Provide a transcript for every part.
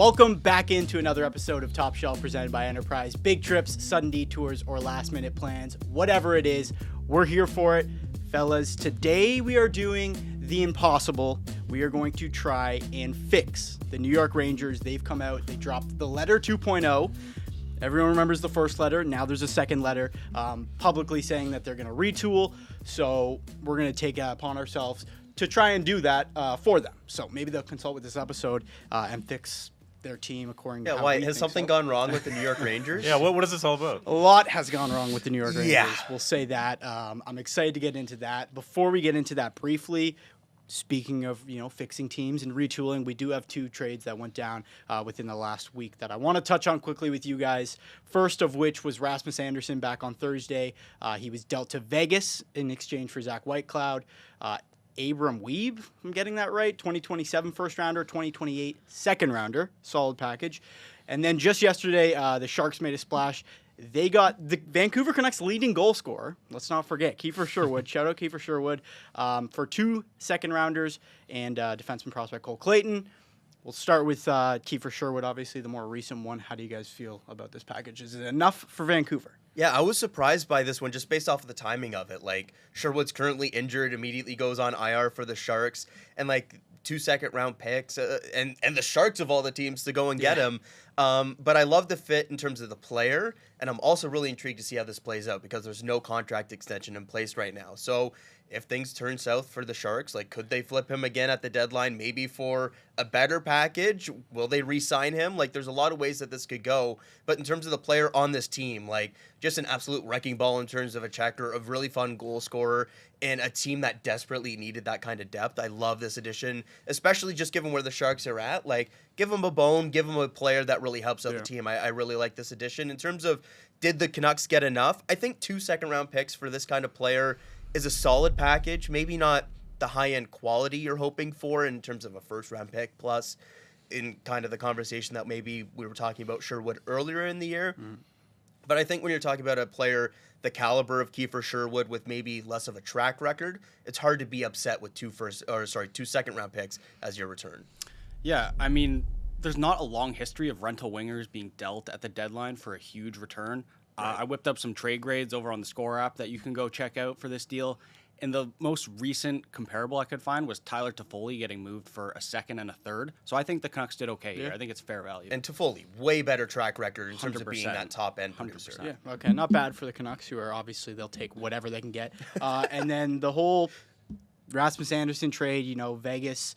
Welcome back into another episode of Top Shelf presented by Enterprise. Big trips, sudden detours, or last minute plans, whatever it is, we're here for it. Fellas, today we are doing the impossible. We are going to try and fix the New York Rangers. They've come out, they dropped the letter 2.0. Everyone remembers the first letter. Now there's a second letter publicly saying that they're going to retool. So we're going to take it upon ourselves to try and do that for them. So maybe they'll consult with this episode and fix their team according to how why we has think something so. gone wrong with the New York Rangers? What is this all about? A lot has gone wrong with the New York Rangers. Yeah. We'll say that. I'm excited to get into that. Before we get into that briefly, speaking of, fixing teams and retooling, we do have two trades that went down within the last week that I want to touch on quickly with you guys. First of which was Rasmus Andersson back on Thursday. He was dealt to Vegas in exchange for Zach Whitecloud. Abram Weeb, if I'm getting that right, 2027 first rounder, 2028 second rounder, solid package. And then just yesterday, the Sharks made a splash. They got the Vancouver Canucks leading goal scorer. Let's not forget Kiefer Sherwood. Shout out Kiefer Sherwood for 2 second rounders and defenseman prospect Cole Clayton. We'll start with Kiefer Sherwood, obviously the more recent one. How do you guys feel about this package? Is it enough for Vancouver? Yeah, I was surprised by this one just based off of the timing of it. Like, Sherwood's currently injured, immediately goes on IR for the Sharks, and 2 second-round picks, and the Sharks of all the teams to go and get him. But I love the fit in terms of the player, and I'm also really intrigued to see how this plays out because there's no contract extension in place right now. So if things turn south for the Sharks, could they flip him again at the deadline, maybe for a better package? Will they re-sign him? There's a lot of ways that this could go. But in terms of the player on this team, just an absolute wrecking ball in terms of a checker, a really fun goal scorer, and a team that desperately needed that kind of depth. I love this addition, especially just given where the Sharks are at. Give them a bone, give them a player that really helps out the team. I really like this addition. In terms of, did the Canucks get enough? I think 2 second-round picks for this kind of player is a solid package. Maybe not the high-end quality you're hoping for in terms of a first-round pick, plus in kind of the conversation that maybe we were talking about Sherwood earlier in the year. But I think when you're talking about a player the caliber of Kiefer Sherwood with maybe less of a track record, it's hard to be upset with 2 second-round picks as your return. Yeah, I mean, there's not a long history of rental wingers being dealt at the deadline for a huge return. I whipped up some trade grades over on the Score app that you can go check out for this deal. And the most recent comparable I could find was Tyler Toffoli getting moved for a second and a third. So I think the Canucks did okay here. I think it's fair value. And Toffoli, way better track record in terms of being that top-end 100%. producer. Yeah, okay, not bad for the Canucks, who are obviously, they'll take whatever they can get. And then the whole Rasmus Andersson trade, Vegas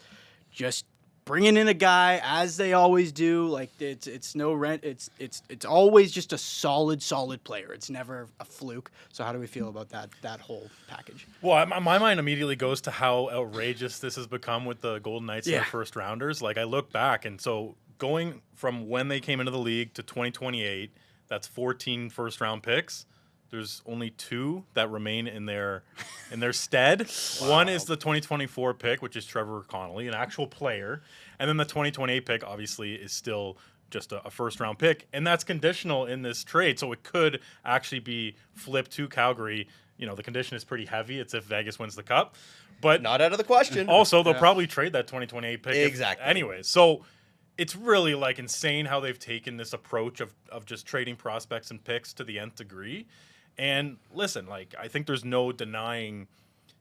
just bringing in a guy as they always do. It's no rent. It's always just a solid player. It's never a fluke. So how do we feel about that whole package? Well, my mind immediately goes to how outrageous this has become with the Golden Knights and their first rounders. I look back, and so going from when they came into the league to 2028, that's 14 first round picks. There's only 2 that remain in their stead. Wow. One is the 2024 pick, which is Trevor Connolly, an actual player. And then the 2028 pick, obviously, is still just a first-round pick. And that's conditional in this trade, so it could actually be flipped to Calgary. The condition is pretty heavy. It's if Vegas wins the Cup. But not out of the question. Also, they'll probably trade that 2028 pick. Exactly. Anyways, so it's really, insane how they've taken this approach of just trading prospects and picks to the nth degree. And listen, I think there's no denying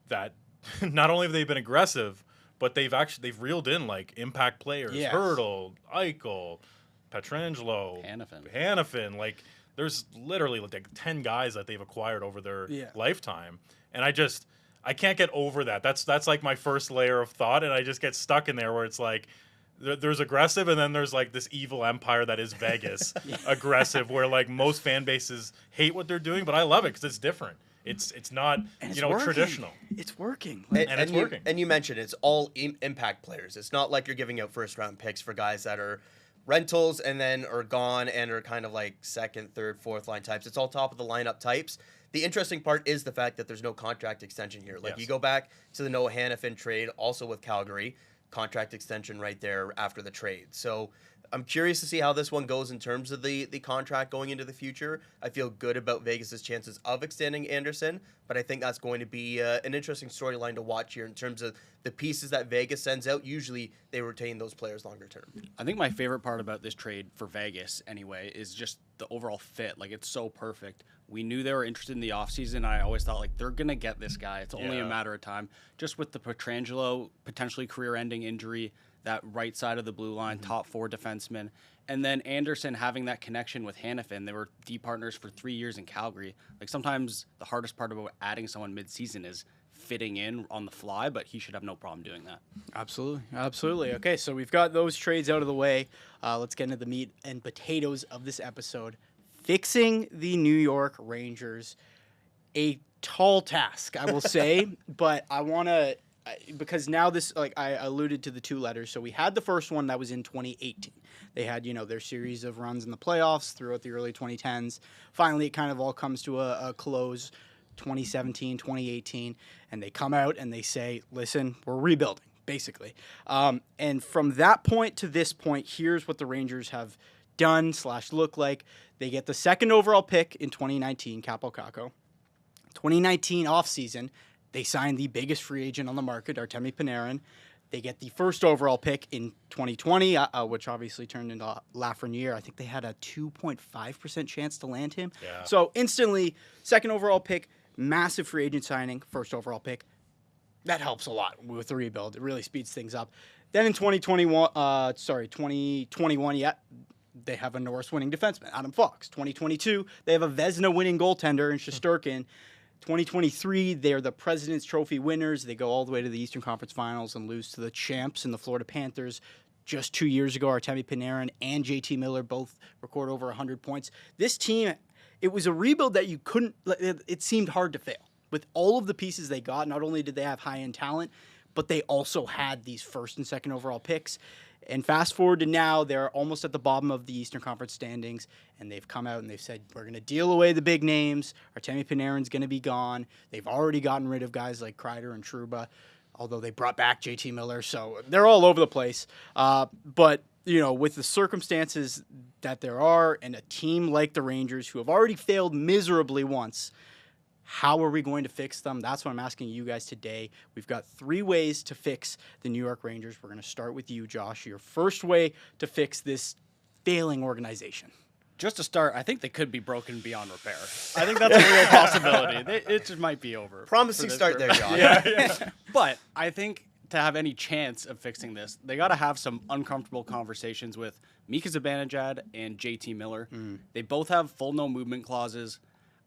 that not only have they been aggressive, but they've reeled in impact players, Hurdle, Eichel, Pietrangelo, Hanifin. There's literally 10 guys that they've acquired over their lifetime, and I can't get over that. That's my first layer of thought, and I just get stuck in there where it's there's aggressive, and then there's this evil empire that is Vegas aggressive, where most fan bases hate what they're doing, but I love it because it's different. It's not traditional. It's working. It's working. And you mentioned it's all impact players. It's not like you're giving out first round picks for guys that are rentals and then are gone and are kind of second, third, fourth line types. It's all top of the lineup types. The interesting part is the fact that there's no contract extension here. You go back to the Noah Hanifin trade, also with Calgary. Contract extension right there after the trade. So I'm curious to see how this one goes in terms of the contract going into the future. I feel good about Vegas's chances of extending Andersson, but I think that's going to be an interesting storyline to watch here in terms of the pieces that Vegas sends out. Usually they retain those players longer term. I think my favorite part about this trade for Vegas, anyway, is just the overall fit. Like, it's so perfect. We knew they were interested in the offseason. I always thought, like, they're going to get this guy. It's only a matter of time. Just with the Pietrangelo potentially career-ending injury, that right side of the blue line, top 4 defenseman. And then Andersson having that connection with Hanifin. They were D partners for 3 years in Calgary. Like, sometimes the hardest part about adding someone mid-season is fitting in on the fly, but he should have no problem doing that. Absolutely. Okay, so we've got those trades out of the way. Let's get into the meat and potatoes of this episode. Fixing the New York Rangers. A tall task, I will say, but I want to... because now this, like I alluded to the 2 letters. So we had the first one that was in 2018. They had, their series of runs in the playoffs throughout the early 2010s. Finally, it kind of all comes to a close 2017, 2018. And they come out and they say, listen, we're rebuilding, basically. And from that point to this point, here's what the Rangers have done / look like. They get the 2nd overall pick in 2019, Capo Caco. 2019 offseason, they signed the biggest free agent on the market, Artemi Panarin. They get the 1st overall pick in 2020, which obviously turned into Lafreniere. I think they had a 2.5% chance to land him. Yeah. So instantly, 2nd overall pick, massive free agent signing, 1st overall pick. That helps a lot with the rebuild. It really speeds things up. Then in 2021, they have a Norris winning defenseman, Adam Fox. 2022, they have a Vezina winning goaltender in Shesterkin. 2023, they're the President's Trophy winners. They go all the way to the Eastern Conference Finals and lose to the champs in the Florida Panthers. Just 2 years ago, Artemi Panarin and JT Miller both record over 100 points. This team, it was a rebuild that it seemed hard to fail. With all of the pieces they got, not only did they have high-end talent, but they also had these 1st and 2nd overall picks. And fast forward to now, they're almost at the bottom of the Eastern Conference standings, and they've come out and they've said, we're going to deal away the big names. Artemi Panarin's going to be gone. They've already gotten rid of guys like Kreider and Trouba, although they brought back JT Miller, so they're all over the place. But, with the circumstances that there are and a team like the Rangers who have already failed miserably once, how are we going to fix them? That's what I'm asking you guys today. We've got 3 ways to fix the New York Rangers. We're going to start with you, Josh. Your first way to fix this failing organization. Just to start, I think they could be broken beyond repair. I think that's a real possibility. It just might be over. Promising start there, Josh. Yeah. But I think to have any chance of fixing this, they got to have some uncomfortable conversations with Mika Zibanejad and JT Miller. They both have full no movement clauses.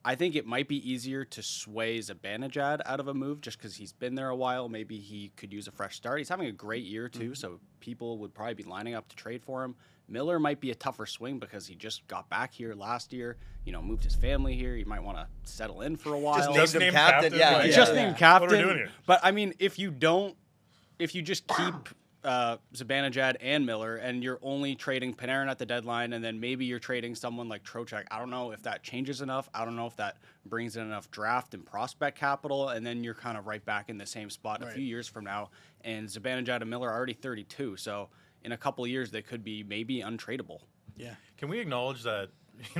I think it might be easier to sway Zibanejad out of a move just because he's been there a while. Maybe he could use a fresh start. He's having a great year, too, so people would probably be lining up to trade for him. Miller might be a tougher swing because he just got back here last year, moved his family here. He might want to settle in for a while. Just named him captain. Yeah. Just named captain. What are we doing here? But, I mean, if you just keep Zibanejad and Miller, and you're only trading Panarin at the deadline, and then maybe you're trading someone like Trocheck. I don't know if that changes enough. I don't know if that brings in enough draft and prospect capital, and then you're kind of right back in the same spot a few years from now. And Zibanejad and Miller are already 32, so in a couple of years they could be maybe untradeable. Yeah. Can we acknowledge that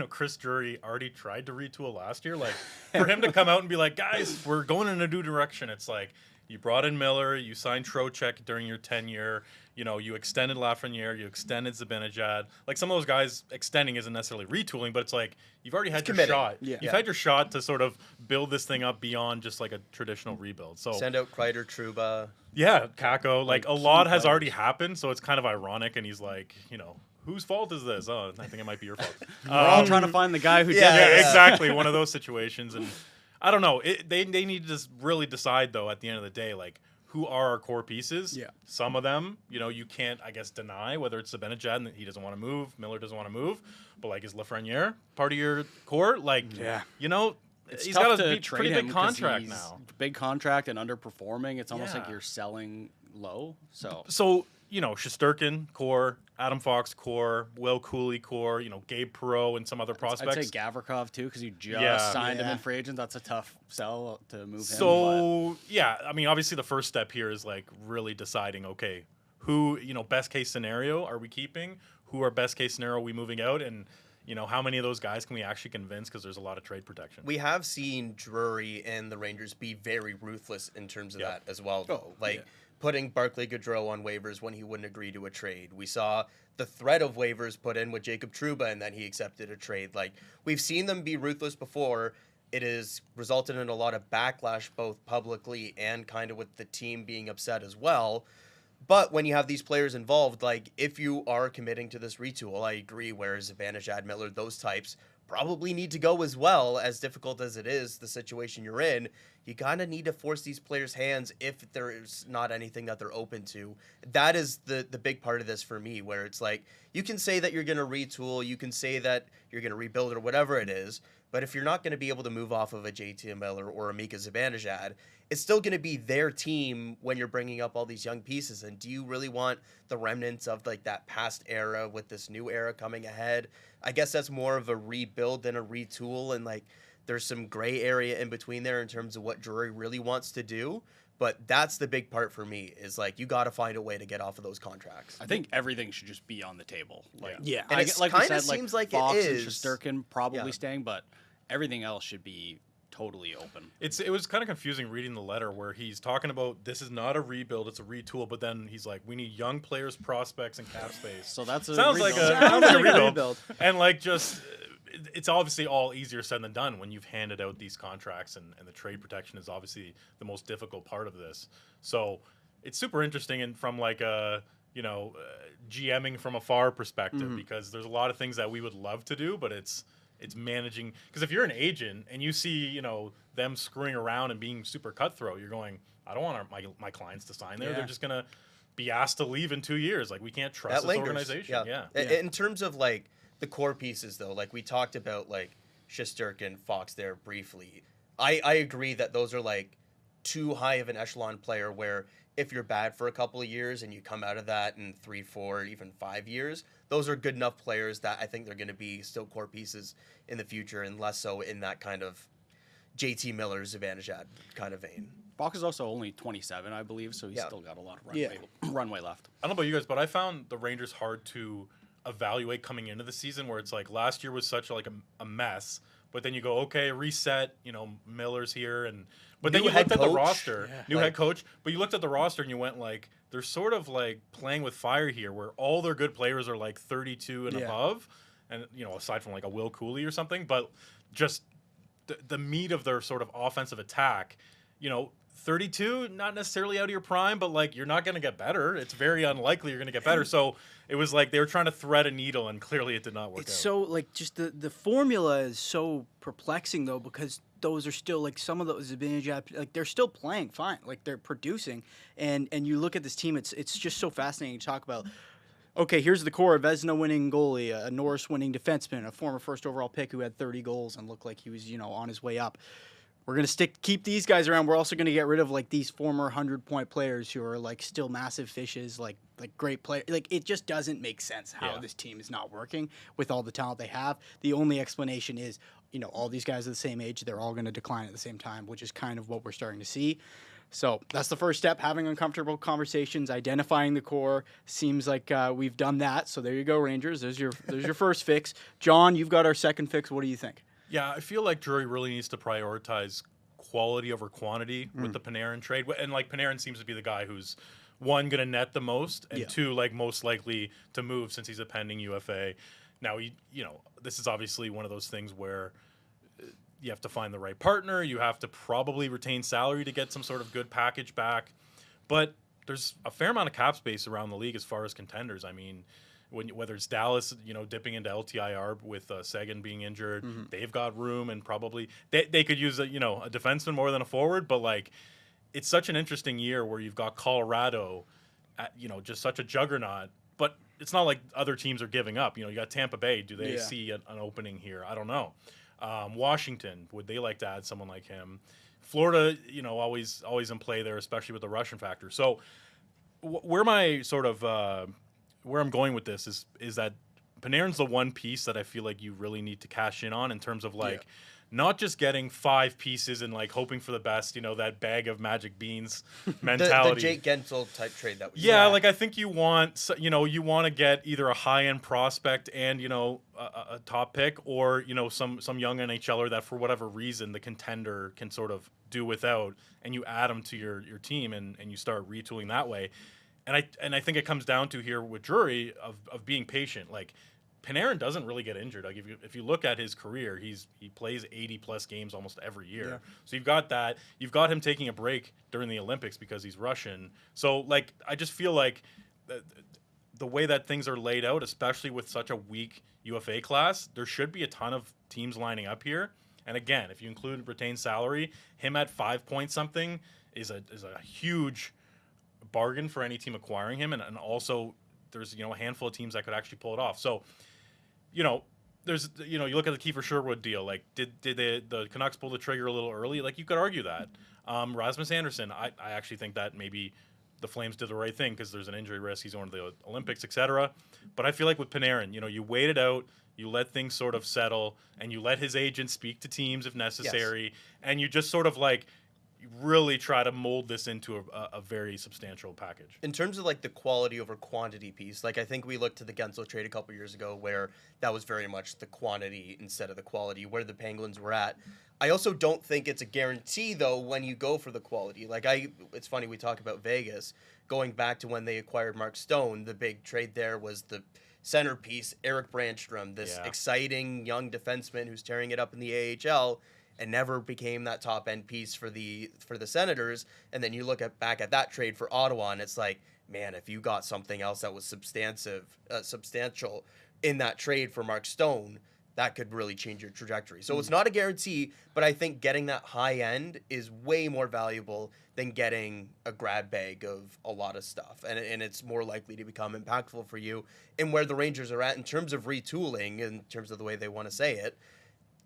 Chris Drury already tried to retool last year? Like, for him to come out and be like, guys, we're going in a new direction. It's like, you brought in Miller, you signed Trocheck during your tenure, you extended Lafreniere, you extended Zibanejad. Like, some of those guys extending isn't necessarily retooling, but it's like, you've already had your shot. Yeah. You've had your shot to sort of build this thing up beyond just like a traditional rebuild. So Send out Kreider, Trouba. yeah, Kako, like a lot has already happened, so it's kind of ironic, and he's like, whose fault is this? Oh, I think it might be your fault. We're all trying to find the guy who did Yeah, it. exactly. One of those situations. And I don't know. They need to just really decide, though, at the end of the day, like, who are our core pieces? Yeah. Some of them, you can't, I guess, deny, whether it's Zibanejad and he doesn't want to move, Miller doesn't want to move. But, like, is Lafreniere part of your core? Like, It's he's tough got a to trade pretty him big 'cause contract he's now. Big contract and underperforming. It's almost like Yeah. you're selling low. So Shesterkin, core, Adam Fox, core, Will Cooley, core, Gabe Perreault, and some other prospects. I'd say Gavrikov too, because you just signed him in free agent. That's a tough sell to move him. So, yeah, I mean, obviously the first step here is like really deciding, okay, who, best case scenario are we keeping? Who are best case scenario are we moving out? And, how many of those guys can we actually convince? Because there's a lot of trade protection. We have seen Drury and the Rangers be very ruthless in terms of that as well, though. Putting Barclay Goodrow on waivers when he wouldn't agree to a trade. We saw the threat of waivers put in with Jacob Trouba, and then he accepted a trade. We've seen them be ruthless before. It has resulted in a lot of backlash, both publicly and kind of with the team being upset as well. But when you have these players involved, if you are committing to this retool, I agree, whereas Zibanejad, Miller, those types probably need to go as well. As difficult as it is, the situation you're in, you kind of need to force these players' hands if there's not anything that they're open to. That is the big part of this for me, where it's you can say that you're going to retool, you can say that you're going to rebuild or whatever it is, but if you're not going to be able to move off of a JT Miller or a Mika Zibanejad, it's still going to be their team when you're bringing up all these young pieces. And do you really want the remnants of that past era with this new era coming ahead? I guess that's more of a rebuild than a retool. And there's some gray area in between there in terms of what Drury really wants to do. But that's the big part for me is you got to find a way to get off of those contracts. I think everything should just be on the table. And it kind of seems like Fox it is. and Shesterkin probably staying, but everything else should be totally open. It was kind of confusing reading the letter where he's talking about this is not a rebuild, it's a retool, but then he's like, we need young players, prospects, and cap space. So that's a sounds rebuild. like a rebuild. And it's obviously all easier said than done when you've handed out these contracts, and the trade protection is obviously the most difficult part of this. So it's super interesting, and from GMing from afar perspective, because there's a lot of things that we would love to do, but it's managing, because if you're an agent and you see them screwing around and being super cutthroat, you're going, I don't want my clients to sign there. They're just gonna be asked to leave in 2 years. We can't trust this organization. In terms of the core pieces, though, we talked about Shesterkin, Fox there briefly. I agree that those are too high of an echelon player where if you're bad for a couple of years and you come out of that in 3, 4, even 5 years, those are good enough players that I think they're going to be still core pieces in the future, and less so in that kind of JT Miller, Zibanejad kind of vein. Fox is also only 27, I believe, so he's still got a lot of runway left. I don't know about you guys, but I found the Rangers hard to evaluate coming into the season, where it's last year was such a mess, but then you go, okay, reset, Miller's here, but then you looked at the roster, new head coach, but you looked at the roster and you went they're sort of playing with fire here, where all their good players are 32 and above, and aside from a Will Cooley or something, but just the meat of their sort of offensive attack, 32, not necessarily out of your prime, but you're not going to get better. It's very unlikely you're going to get better. So it was they were trying to thread a needle, and clearly it did not work out. It's so just the formula is so perplexing, though, because those are still some of those Zibanejad, they're still playing fine, they're producing, and you look at this team, it's just so fascinating to talk about. Okay, here's the core: a Vezina winning goalie, a Norris winning defenseman, a former first overall pick who had 30 goals and looked like he was on his way up. We're going to keep these guys around. We're also going to get rid of these former 100-point players who are still massive fishes, like great players. It just doesn't make sense how this team is not working with all the talent they have. The only explanation is, all these guys are the same age. They're all going to decline at the same time, which is kind of what we're starting to see. So that's the first step, having uncomfortable conversations, identifying the core. Seems like we've done that. So there you go, Rangers. There's your first fix. John, you've got our second fix. What do you think? Yeah, I feel like Drury really needs to prioritize quality over quantity with the Panarin trade. And Panarin seems to be the guy who's, one, going to net the most, and two, most likely to move since he's a pending UFA. Now, this is obviously one of those things where you have to find the right partner. You have to probably retain salary to get some sort of good package back. But there's a fair amount of cap space around the league as far as contenders. I mean, whether it's Dallas, dipping into LTIR with Seguin being injured, they've got room, and probably they could use a defenseman more than a forward. But it's such an interesting year where you've got Colorado, at, just such a juggernaut. But it's not like other teams are giving up. You got Tampa Bay. Do they see an opening here? I don't know. Washington, would they like to add someone like him? Florida, always in play there, especially with the Russian factor. So where my sort of where I'm going with this is that Panarin's the one piece that I feel like you really need to cash in on in terms of not just getting 5 pieces and like hoping for the best, that bag of magic beans The mentality. Jake Gensel type trade that we Yeah, saw. like I think you want, you want to get either a high-end prospect and, a top pick, or, some young NHLer that for whatever reason the contender can sort of do without, and you add them to your team and you start retooling that way. And I think it comes down to here with Drury of being patient. Like Panarin doesn't really get injured. Like if you look at his career, he plays 80+ games almost every year. Yeah. So you've got that. You've got him taking a break during the Olympics because he's Russian. So like I just feel like the way that things are laid out, especially with such a weak UFA class, there should be a ton of teams lining up here. And again, if you include retained salary, him at 5 point something is a huge bargain for any team acquiring him, and also there's a handful of teams that could actually pull it off. So there's you look at the Kiefer Sherwood deal. Like did the Canucks pull the trigger a little early? Like you could argue that. Rasmus Andersson, I actually think that maybe the Flames did the right thing because there's an injury risk. He's going to the Olympics, etc. But I feel like with Panarin, you wait it out. You let things sort of settle, and you let his agent speak to teams if necessary, and you just sort of like really try to mold this into a very substantial package. In terms of like the quality over quantity piece, like I think we looked to the Gensel trade a couple years ago where that was very much the quantity instead of the quality, where the Penguins were at. I also don't think it's a guarantee though when you go for the quality. Like it's funny we talk about Vegas going back to when they acquired Mark Stone. The big trade there was the centerpiece Eric Brandstrom, this exciting young defenseman who's tearing it up in the AHL. And never became that top end piece for the Senators. And then you look back at that trade for Ottawa, and it's like, man, if you got something else that was substantial in that trade for Mark Stone, that could really change your trajectory. So it's not a guarantee, but I think getting that high end is way more valuable than getting a grab bag of a lot of stuff. And it's more likely to become impactful for you. And where the Rangers are at in terms of retooling, in terms of the way they want to say it,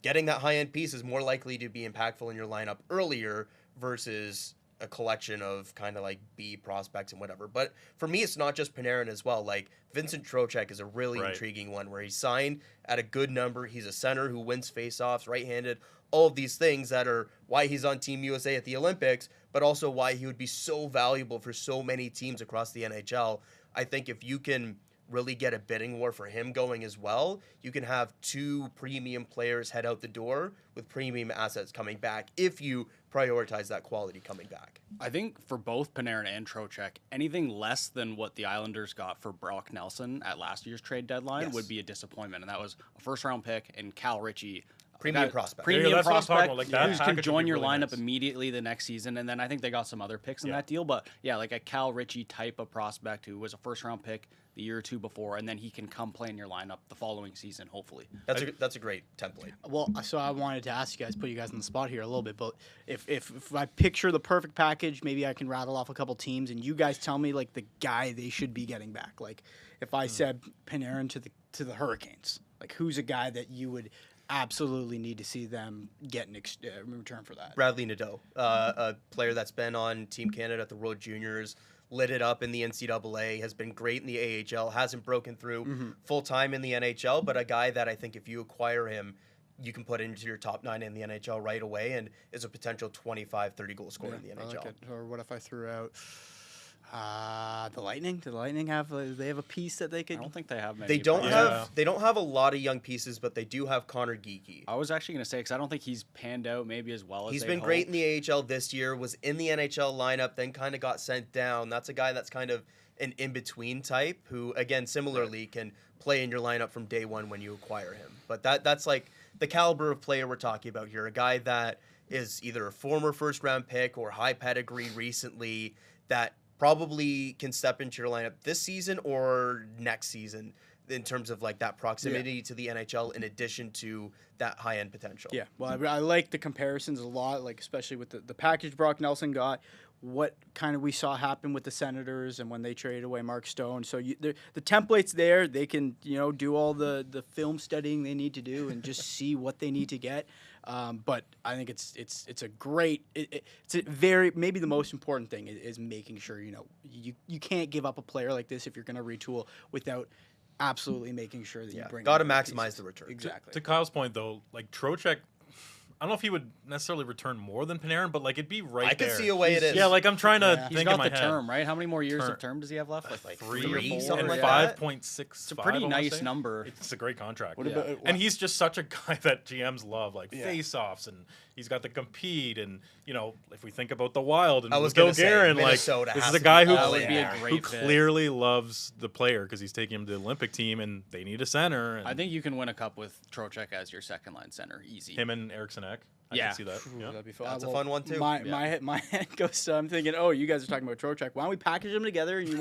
getting that high-end piece is more likely to be impactful in your lineup earlier versus a collection of kind of like B prospects and whatever. But for me, it's not just Panarin as well. Like Vincent Trocheck is a really intriguing one where he's signed at a good number. He's a center who wins faceoffs, right-handed, all of these things that are why he's on Team USA at the Olympics, but also why he would be so valuable for so many teams across the NHL. I think if you can really get a bidding war for him going as well, you can have 2 premium players head out the door with premium assets coming back if you prioritize that quality coming back. I think for both Panarin and Trocheck, anything less than what the Islanders got for Brock Nelson at last year's trade deadline would be a disappointment. And that was a first-round pick and Cal Ritchie. Premium prospect. Premium that's what I'm talking prospect about. Like, that who package can would join be your really lineup nice. immediately the next season. And then I think they got some other picks in that deal. But yeah, like a Cal Ritchie type of prospect who was a first-round pick the year or two before, and then he can come play in your lineup the following season, hopefully. That's a great template. Well, so I wanted to ask you guys, put you guys on the spot here a little bit, but if I picture the perfect package, maybe I can rattle off a couple teams, and you guys tell me like the guy they should be getting back. Like if I said Panarin to the Hurricanes, like who's a guy that you would absolutely need to see them get in return for that? Bradley Nadeau, a player that's been on Team Canada at the World Juniors, lit it up in the NCAA, has been great in the AHL, hasn't broken through full-time in the NHL, but a guy that I think if you acquire him, you can put into your top 9 in the NHL right away and is a potential 25, 30 goal scorer in the NHL. I like it. Or what if I threw out the Lightning? Do the Lightning have a piece that they could? I don't think they have many. They don't Yeah. have a lot of young pieces, but they do have Connor Geekie. I was actually going to say, because I don't think he's panned out maybe as well as He's they'd been great in hoped. the AHL this year, was in the NHL lineup, then kind of got sent down. That's a guy that's kind of an in-between type who, again, similarly can play in your lineup from day one when you acquire him. But that's like the caliber of player we're talking about here, a guy that is either a former first-round pick or high pedigree recently that probably can step into your lineup this season or next season in terms of like that proximity to the NHL in addition to that high-end potential. Yeah, well, I like the comparisons a lot, like especially with the package Brock Nelson got, what kind of we saw happen with the Senators and when they traded away Mark Stone. So the template's there. They can do all the film studying they need to do and just see what they need to get. But I think it's a great. It's a very maybe the most important thing is making sure you can't give up a player like this if you're going to retool without absolutely making sure that you bring. Got to in the maximize pieces. the return. Exactly. To Kyle's point, though, like Trocheck, I don't know if he would necessarily return more than Panarin, but like it'd be right I there. can see a way it is. Yeah, like I'm trying to He's think got in my the head. term, right? How many more years of term does he have left? Like Three or or four? something and like yeah. that. 5.65. It's a pretty I wanna nice say. number. It's a great contract. What Yeah. about And he's just such a guy that GMs love, like Yeah. face-offs, and he's got to compete. And if we think about the Wild and I was Bill gonna say, Guerin, like Minnesota this has is a to guy be who all would be a in. who great fit. clearly loves the player because he's taking him to the Olympic team, and they need a center. And I think you can win a cup with Trocheck as your second line center, easy. him and Eriksson Ek. I Yeah. can see that. Yeah. That'd be fun. That's a fun one, too. My head goes to, I'm thinking, oh, you guys are talking about Trocheck. Why don't we package them together? And you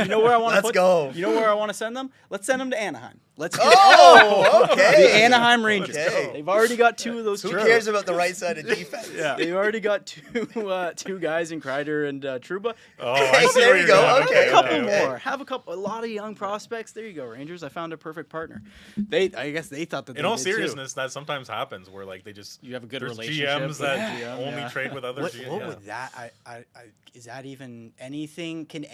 know where I want to Let's put go. You know where I want to send them? Let's send them to Anaheim. Let's get Oh, okay. the Anaheim Rangers. Okay. They've already got two of those. Who churros. cares about the right side of defense? Yeah, they've already got two guys in Kreider and Trouba. Oh, I see There where you you're go. going. Have Okay, a couple okay. more. Have a lot of young prospects. There you go, Rangers. I found a perfect partner. I guess they thought that. In all seriousness, that sometimes happens where like they just You have a good there's relationship GMs with that the GM, only yeah. trade with other What, GMs. what yeah. would that? Is that even anything? Can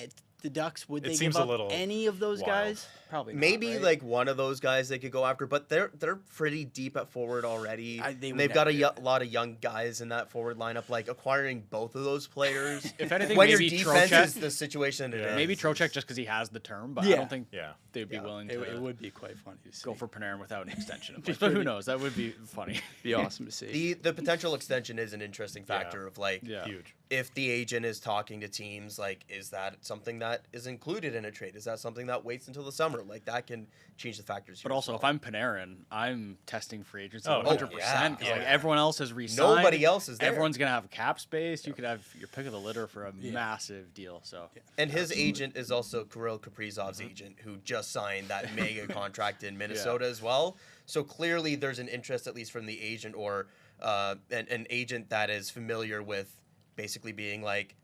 the Ducks would It they seems give a up little any of those wild. guys? Probably not, Maybe right? like one of those guys they could go after, but they're pretty deep at forward already. They And would they've got never a lot of young guys in that forward lineup. Like acquiring both of those players. If anything, when your maybe defense Trocheck. is the situation it Yeah. is. Maybe Trocheck just because he has the term, but Yeah. I don't think Yeah. they'd be willing to It would be quite funny to see. go for Panarin without an extension. In place. But who knows? That would be funny. Be awesome to see. the potential extension is an interesting factor of like Yeah. Huge. if the agent is talking to teams, like is that something that is included in a trade? Is that something that waits until the summer? Like that can change the factors. But here as also, well. if I'm Panarin, I'm testing free agency Oh, 100% yeah. because Oh, like yeah. everyone else has re-signed. Nobody else is there. Everyone's gonna have cap space. You could have your pick of the litter for a massive deal. So And his agent is also Kirill Kaprizov's agent, who just signed that mega contract in Minnesota as well. So clearly, there's an interest, at least from the agent or an agent that is familiar with basically being like,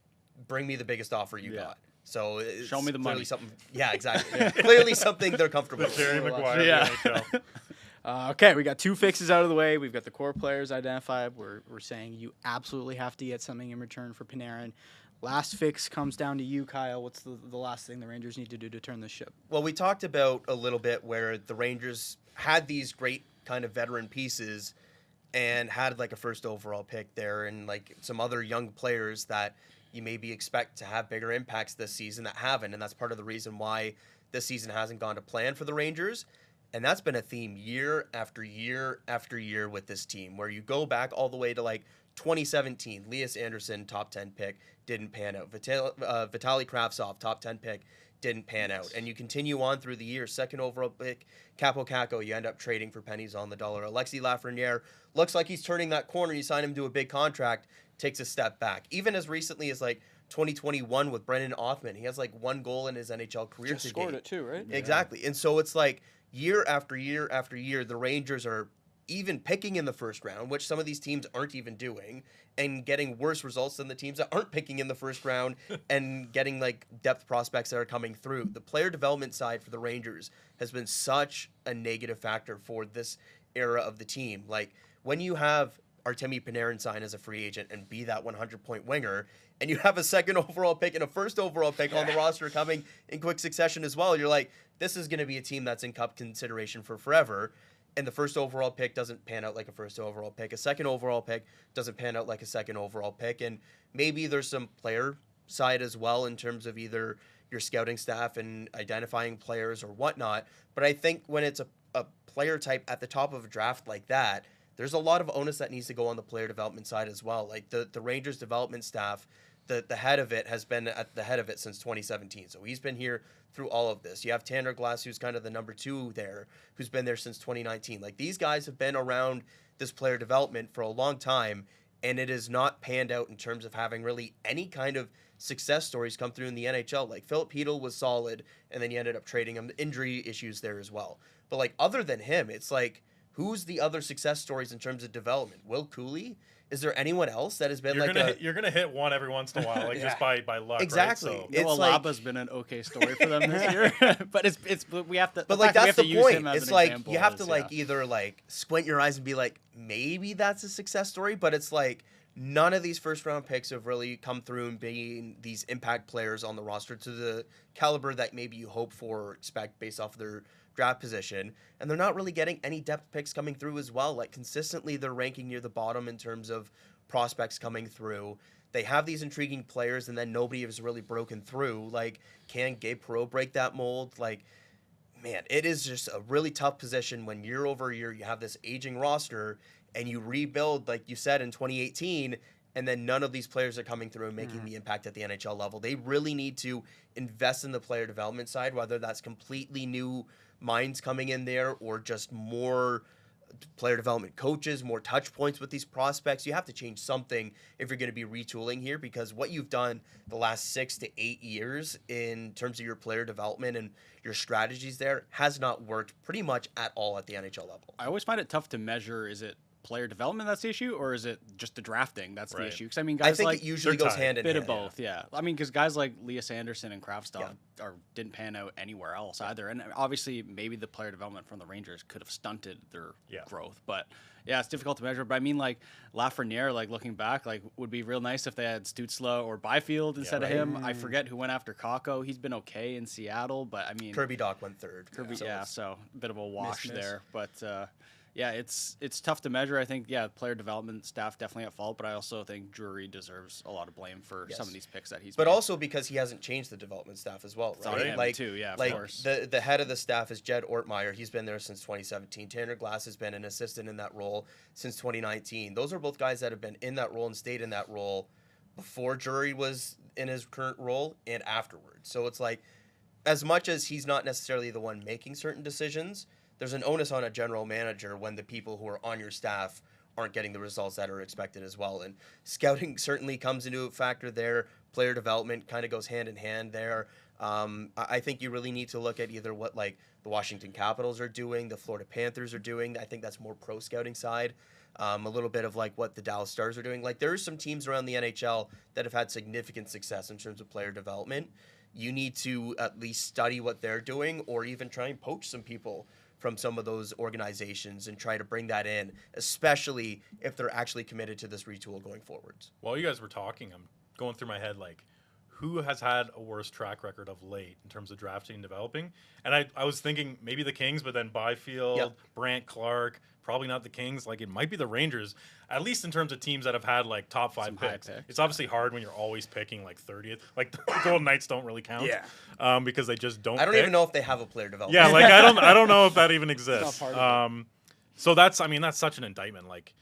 "Bring me the biggest offer you Yeah. got." So it's Show me the clearly money. something. Yeah, exactly. Clearly something they're comfortable with. Jerry Maguire. Yeah. of the NHL. Okay, we got two fixes out of the way. We've got the core players identified. We're saying you absolutely have to get something in return for Panarin. Last fix comes down to you, Kyle. What's the last thing the Rangers need to do to turn this ship? Well, we talked about a little bit where the Rangers had these great kind of veteran pieces and had like a first overall pick there and like some other young players that you maybe expect to have bigger impacts this season that haven't. And that's part of the reason why this season hasn't gone to plan for the Rangers. And that's been a theme year after year after year with this team, where you go back all the way to like 2017, Elias Andersson, top 10 pick, didn't pan out. Vitaly Kravtsov, top 10 pick, didn't pan out. And you continue on through the year, second overall pick, Capo Caco, you end up trading for pennies on the dollar. Alexis Lafreniere, looks like he's turning that corner. You sign him to a big contract, takes a step back. Even as recently as like 2021 with Brendan Othman, he has like one goal in his NHL career Just to scored date. it too, right? Exactly. And so it's like year after year after year, the Rangers are even picking in the first round, which some of these teams aren't even doing, and getting worse results than the teams that aren't picking in the first round and getting like depth prospects that are coming through. The player development side for the Rangers has been such a negative factor for this era of the team. Like when you have Artemi Panarin sign as a free agent and be that 100-point winger, and you have a second overall pick and a first overall pick on the roster coming in quick succession as well, you're like, this is going to be a team that's in cup consideration for forever. And the first overall pick doesn't pan out like a first overall pick. A second overall pick doesn't pan out like a second overall pick. And maybe there's some player side as well in terms of either your scouting staff and identifying players or whatnot. But I think when it's a player type at the top of a draft like that, there's a lot of onus that needs to go on the player development side as well. Like the Rangers development staff, the head of it has been at the head of it since 2017. So he's been here through all of this. You have Tanner Glass, who's kind of the number 2 there, who's been there since 2019. Like these guys have been around this player development for a long time, and it has not panned out in terms of having really any kind of success stories come through in the NHL. Like Philip Hedl was solid, and then you ended up trading him. Injury issues there as well. But like other than him, it's like, who's the other success stories in terms of development? Will Cooley? Is there anyone else that has been You're gonna hit one every once in a while, like just by luck. Exactly. Right? So, It's Noah like- Laba's been an okay story for them this year, but we have to. But the like fact that we that's have to the use point. him as It's an like example you have is, to like either like squint your eyes and be like, maybe that's a success story, but it's like none of these first-round picks have really come through and being these impact players on the roster to the caliber that maybe you hope for or expect based off of their draft position. And they're not really getting any depth picks coming through as well. Like, consistently, they're ranking near the bottom in terms of prospects coming through. They have these intriguing players, and then nobody has really broken through. Like, can Gabe Perreault break that mold? Like, man, it is just a really tough position when year over year you have this aging roster and you rebuild, like you said, in 2018, and then none of these players are coming through and making the impact at the NHL level. They really need to invest in the player development side, whether that's completely new minds coming in there or just more player development coaches, more touch points with these prospects. You have to change something if you're going to be retooling here, because what you've done the last 6 to 8 years in terms of your player development and your strategies there has not worked pretty much at all at the NHL level. I always find it tough to measure. Is it player development that's the issue, or is it just the drafting that's the issue? Because I mean, guys I think like it usually goes hand in bit hand. of both, yeah. I mean, because guys like Elias Andersson and Kravtsov didn't pan out anywhere else either, and obviously maybe the player development from the Rangers could have stunted their growth, but yeah, it's difficult to measure. But I mean, like Lafreniere, like looking back, like would be real nice if they had Stützle or Byfield instead of him. I forget who went after Kakko. He's been okay in Seattle, but I mean, Kirby Dach went third. So a bit of a wash there, but. Yeah, it's tough to measure. I think, player development staff definitely at fault, but I also think Drury deserves a lot of blame for some of these picks that he's made. But also because he hasn't changed the development staff as well, right? Like, too, yeah, of course. The head of the staff is Jed Ortmeyer. He's been there since 2017. Tanner Glass has been an assistant in that role since 2019. Those are both guys that have been in that role and stayed in that role before Drury was in his current role and afterwards. So it's like, as much as he's not necessarily the one making certain decisions, there's an onus on a general manager when the people who are on your staff aren't getting the results that are expected as well. And scouting certainly comes into a factor there. Player development kind of goes hand in hand there. I think you really need to look at either what like the Washington Capitals are doing, the Florida Panthers are doing. I think that's more pro scouting side. A little bit of like what the Dallas Stars are doing. Like there are some teams around the NHL that have had significant success in terms of player development. You need to at least study what they're doing or even try and poach some people from some of those organizations and try to bring that in, especially if they're actually committed to this retool going forwards. While you guys were talking, I'm going through my head, like, who has had a worse track record of late in terms of drafting and developing? And I was thinking maybe the Kings, but then Byfield, Brandt Clark, probably not the Kings. Like, it might be the Rangers, at least in terms of teams that have had, like, top 5 picks. It's obviously hard when you're always picking, like, 30th. Like, the Golden Knights don't really count. Because they just don't I don't even know if they have a player development. Yeah, like, I don't know if that even exists. So that's such an indictment. Like,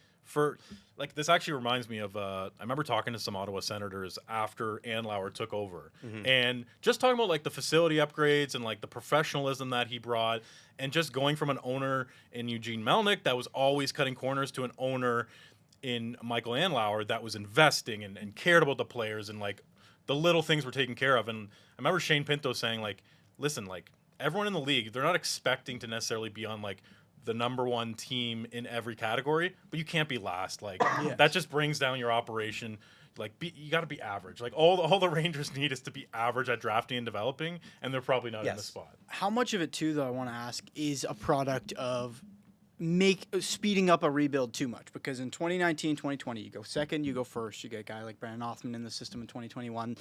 this actually reminds me of I remember talking to some Ottawa Senators after Andlauer took over, and just talking about like the facility upgrades and like the professionalism that he brought, and just going from an owner in Eugene Melnyk that was always cutting corners to an owner in Michael Andlauer that was investing and cared about the players and like the little things were taken care of. And I remember Shane Pinto saying like, listen, like everyone in the league, they're not expecting to necessarily be on like the number one team in every category, but you can't be last. Like that just brings down your operation. Like you got to be average. Like all the Rangers need is to be average at drafting and developing, and they're probably not in the spot. How much of it too, though, I want to ask, is a product of speeding up a rebuild too much? Because in 2019, 2020, you go second, you go first. You get a guy like Brandon Othman in the system in 2021,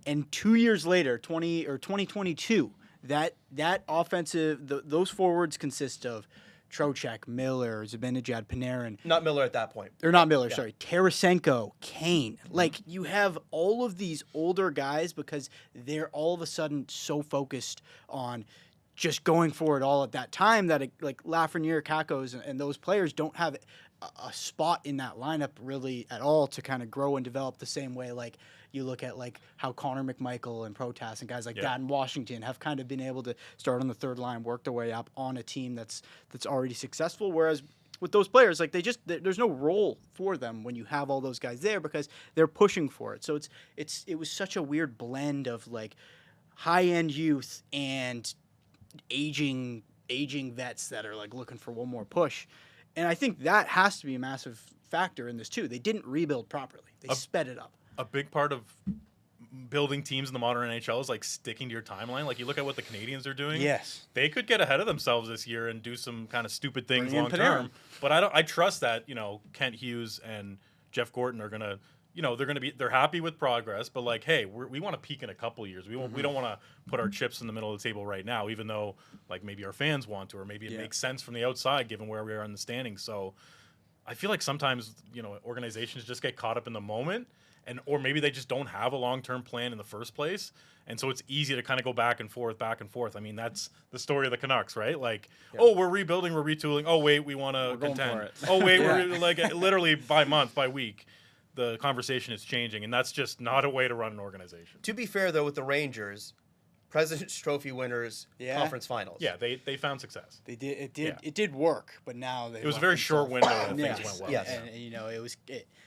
and 2 years later, 2022, that offensive, those forwards consist of Trocheck, Miller, Zibanejad, Panarin. Not Miller at that point. Or not Miller, sorry. Tarasenko, Kane. Like, you have all of these older guys because they're all of a sudden so focused on just going for it all at that time that, like, Lafreniere, Kakos, and those players don't have a spot in that lineup really at all to kind of grow and develop the same way like you look at like how Connor McMichael and Protas and guys like that in Washington have kind of been able to start on the third line, work their way up on a team that's already successful. Whereas with those players, like there's no role for them when you have all those guys there because they're pushing for it. So it was such a weird blend of like high end youth and aging vets that are like looking for one more push. And I think that has to be a massive factor in this, too. They didn't rebuild properly. They sped it up. A big part of building teams in the modern NHL is, like, sticking to your timeline. Like, you look at what the Canadians are doing. Yes. They could get ahead of themselves this year and do some kind of stupid things long term. But I trust that, Kent Hughes and Jeff Gorton are gonna, they're happy with progress, but like, hey, we want to peak in a couple of years. We don't want to put our chips in the middle of the table right now, even though like maybe our fans want to, or maybe it makes sense from the outside given where we are in the standings. So I feel like sometimes organizations just get caught up in the moment, or maybe they just don't have a long-term plan in the first place. And so it's easy to kind of go back and forth. I mean, that's the story of the Canucks, right? Like, oh, we're rebuilding, we're retooling. Oh, wait, we want to contend. Oh, wait, we're like literally by month, by week, the conversation is changing. And that's just not a way to run an organization. To be fair, though, with the Rangers, President's Trophy winners, conference finals. Yeah, they found success. They did. It did work, but now it was a very short window that things went well. Yes. And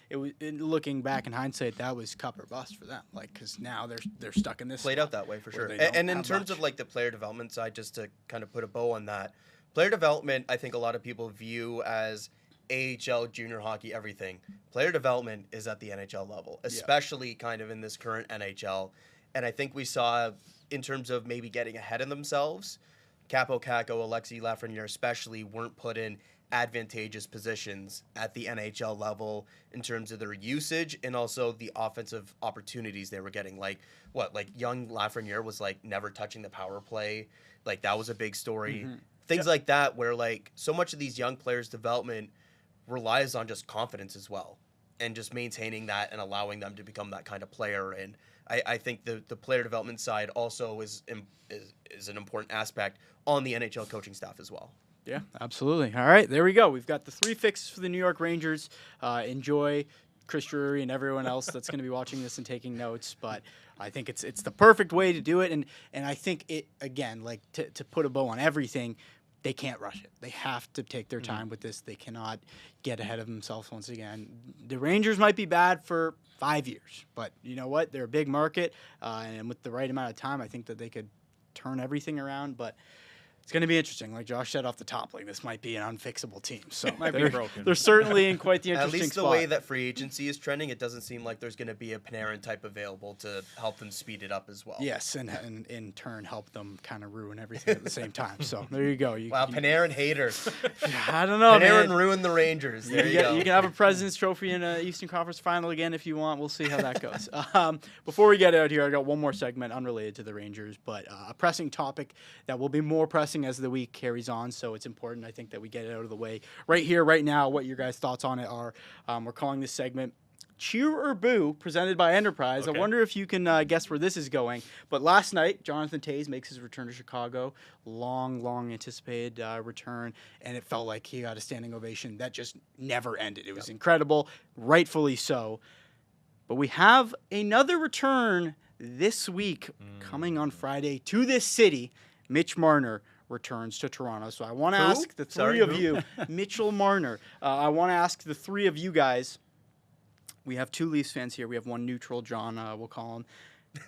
it was looking back in hindsight, that was cup or bust for them. Like, because now they're stuck in this. Played out that way for sure. And in terms of like the player development side, just to kind of put a bow on that, player development, I think a lot of people view as AHL, junior hockey, everything. Player development is at the NHL level, especially kind of in this current NHL. And I think we saw, in terms of maybe getting ahead of themselves, Capo Caco, Alexis Lafreniere especially weren't put in advantageous positions at the NHL level in terms of their usage and also the offensive opportunities they were getting. Like young Lafreniere was like never touching the power play. Like that was a big story. Mm-hmm. Things like that where like so much of these young players' development relies on just confidence as well and just maintaining that and allowing them to become that kind of player. And I think the player development side also is an important aspect on the NHL coaching staff as well. Yeah, absolutely. All right, there we go. We've got the 3 fixes for the New York Rangers. Enjoy Chris Drury and everyone else that's going to be watching this and taking notes. But I think it's the perfect way to do it. And I think it, again, like to put a bow on everything, they can't rush it. They have to take their time with this. They cannot get ahead of themselves once again. The Rangers might be bad for 5 years, but you know what? They're a big market, and with the right amount of time, I think that they could turn everything around. But it's going to be interesting. Like Josh said off the top, like this might be an unfixable team. So might be broken. They're certainly in quite the interesting spot. At least the spot. way that free agency is trending, it doesn't seem like there's going to be a Panarin type available to help them speed it up as well. Yes, and in turn help them kind of ruin everything at the same time. So there you go. Panarin hater. I don't know, Panarin man. ruined the Rangers. There you go. You can have a President's Trophy in an Eastern Conference Final again if you want. We'll see how that goes. Before we get out here, I got one more segment unrelated to the Rangers, but a pressing topic that will be more pressing as the week carries on, so it's important, I think, that we get it out of the way right here, right now. What your guys' thoughts on it are. We're calling this segment Cheer or Boo, presented by Enterprise. Okay. I wonder if you can guess where this is going. But last night, Jonathan Toews makes his return to Chicago. Long anticipated return, and it felt like he got a standing ovation that just never ended. It was incredible, rightfully so. But we have another return this week coming on Friday to this city. Mitch Marner returns to Toronto. So I want to ask the three of you, Mitchell Marner, I want to ask the 3 of you guys, we have 2 Leafs fans here. We have 1 neutral, John, we'll call him.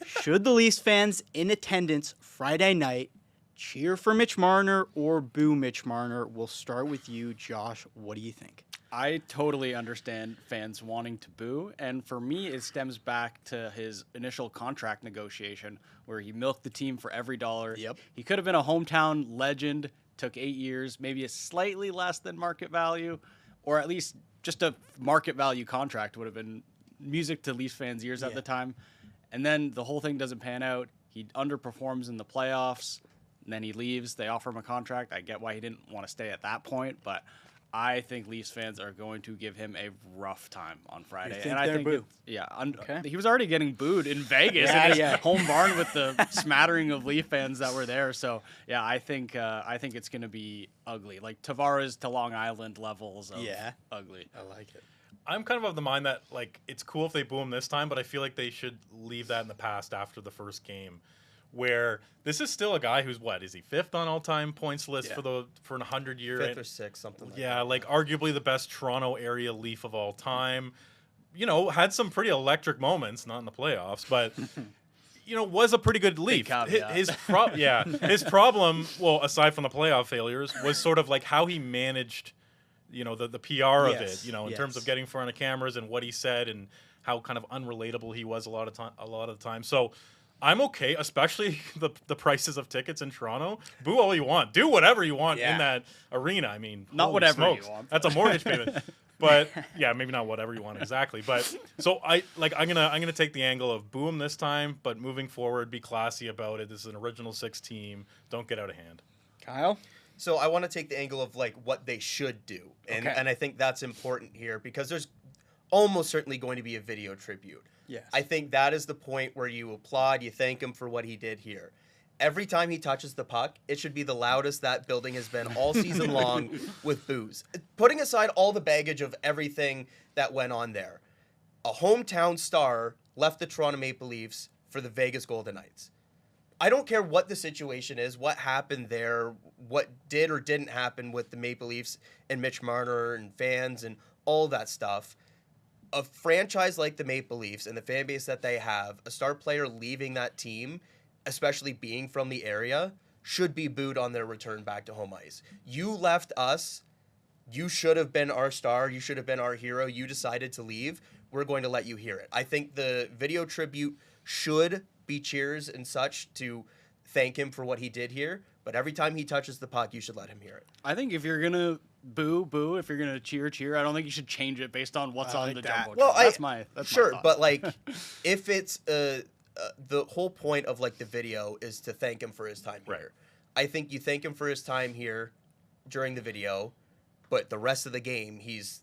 Should the Leafs fans in attendance Friday night cheer for Mitch Marner or boo Mitch Marner? We'll start with you, Josh. What do you think? I totally understand fans wanting to boo, and for me, it stems back to his initial contract negotiation where he milked the team for every dollar. Yep. He could have been a hometown legend, took 8 years, maybe a slightly less than market value, or at least just a market value contract would have been music to Leafs fans' ears at the time. And then the whole thing doesn't pan out. He underperforms in the playoffs, and then he leaves. They offer him a contract. I get why he didn't want to stay at that point, but I think Leafs fans are going to give him a rough time on Friday. You think they're boo? He was already getting booed in Vegas in his home barn with the smattering of Leaf fans that were there. So yeah, I think it's going to be ugly, like Tavares to Long Island levels of ugly. I like it. I'm kind of the mind that like it's cool if they boo him this time, but I feel like they should leave that in the past after the first game. Where this is still a guy who's is he 5th on all-time points list for an 100-year 5th or 6th, something like that. Yeah, like arguably the best Toronto area Leaf of all time. You know, had some pretty electric moments, not in the playoffs, but was a pretty good Leaf. His problem, well, aside from the playoff failures, was sort of like how he managed, the PR of it. In terms of getting in front of cameras and what he said and how kind of unrelatable he was a lot of the time. So I'm okay, especially the prices of tickets in Toronto. Boo all you want. Do whatever you want in that arena. I mean, not whatever smokes. you want. That's a mortgage payment. But yeah, maybe not whatever you want exactly. But so I'm gonna take the angle of boo him this time, but moving forward, be classy about it. This is an original 6 team. Don't get out of hand. Kyle? So I want to take the angle of like what they should do, and Okay. and I think that's important here because there's almost certainly going to be a video tribute. Yes. I think that is the point where you applaud, you thank him for what he did here. Every time he touches the puck, it should be the loudest that building has been all season long with boos. Putting aside all the baggage of everything that went on there, a hometown star left the Toronto Maple Leafs for the Vegas Golden Knights. I don't care what the situation is, what happened there, what did or didn't happen with the Maple Leafs and Mitch Marner and fans and all that stuff. A franchise like the Maple Leafs and the fan base that they have, a star player leaving that team, especially being from the area, should be booed on their return back to home ice. You left us. You should have been our star. You should have been our hero. You decided to leave. We're going to let you hear it. I think the video tribute should be cheers and such to thank him for what he did here. But every time he touches the puck, you should let him hear it. I think if you're gonna boo. If you're gonna cheer. I don't think you should change it based on what's on the jumbotron. Well, that's my sure, thought. but like, if it's the whole point of like the video is to thank him for his time Right. here. I think you thank him for his time here during the video, but the rest of the game he's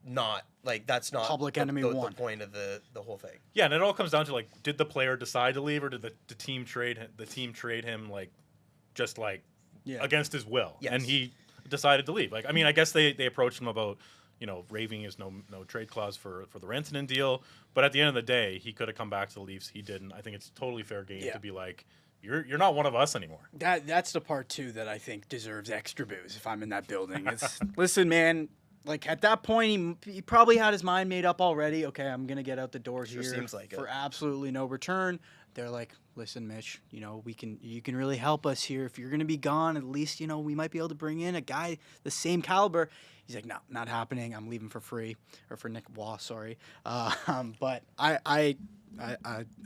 not like that's not Public the, enemy the, one. the point of the whole thing. Yeah, and it all comes down to like, did the player decide to leave, or did the team trade him like just like Yeah. against his will, Yes. and he decided to leave. Like, I mean, I guess they approached him about waiving his no trade clause for the Rantanen deal, but at the end of the day, he could have come back to the Leafs. He didn't. I think it's totally fair game Yeah. to be like, you're not one of us anymore. That's the part too that I think deserves extra booze if I'm in that building. It's listen, man. Like at that point, he probably had his mind made up already. Okay, I'm gonna get out the door Sure here seems like for it. absolutely no return. They're like, listen, Mitch, you can really help us here. If you're gonna be gone, at least we might be able to bring in a guy the same caliber. He's like, no, not happening. I'm leaving for free or for Nick Waugh, sorry. But I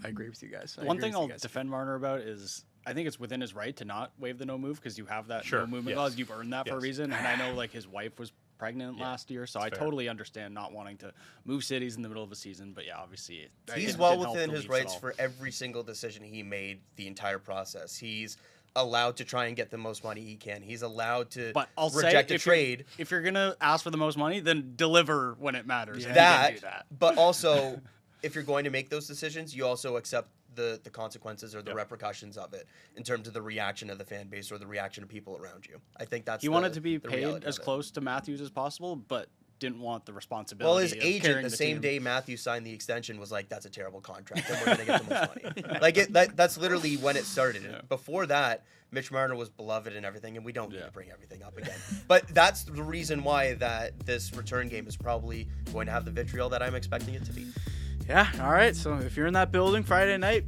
agree with you guys. I One agree thing with I'll you guys. defend Marner about is I think it's within his right to not waive the no move because you have that Sure, no movement yes. clause. You've earned that for a Yes. reason, and I know like his wife was pregnant last year, so I fair. totally understand not wanting to move cities in the middle of a season. But yeah, obviously He's it well didn't help within the his Leafs at rights all. for every single decision he made the entire process. He's allowed to try and get the most money he can. He's allowed to But I'll reject say a trade. if you're gonna ask for the most money, then deliver when it matters. Yeah. and he didn't do That, that. but also, if you're going to make those decisions, you also accept the consequences or the Yep. repercussions of it in terms of the reaction of the fan base or the reaction of people around you. I think that's He the, wanted to be the paid reality as of it. close to Matthews as possible, but didn't want the responsibility. Well, his of agent, carrying the same team. day Matthews signed the extension, was like, "That's a terrible contract, and we're going to get the most money." Like that's literally when it started. Yeah. Before that, Mitch Marner was beloved and everything, and we don't need Yeah. to bring everything up again. But that's the reason why that this return game is probably going to have the vitriol that I'm expecting it to be. Yeah, all right. So if you're in that building Friday night,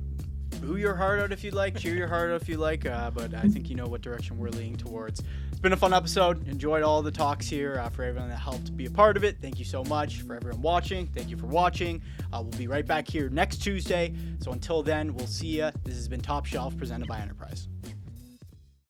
boo your heart out if you'd like, cheer your heart out if you like. But I think you know what direction we're leaning towards. It's been a fun episode. Enjoyed all the talks here. For everyone that helped be a part of it, thank you so much. For everyone watching, thank you for watching. We'll be right back here next Tuesday. So until then, we'll see ya. This has been Top Shelf presented by Enterprise.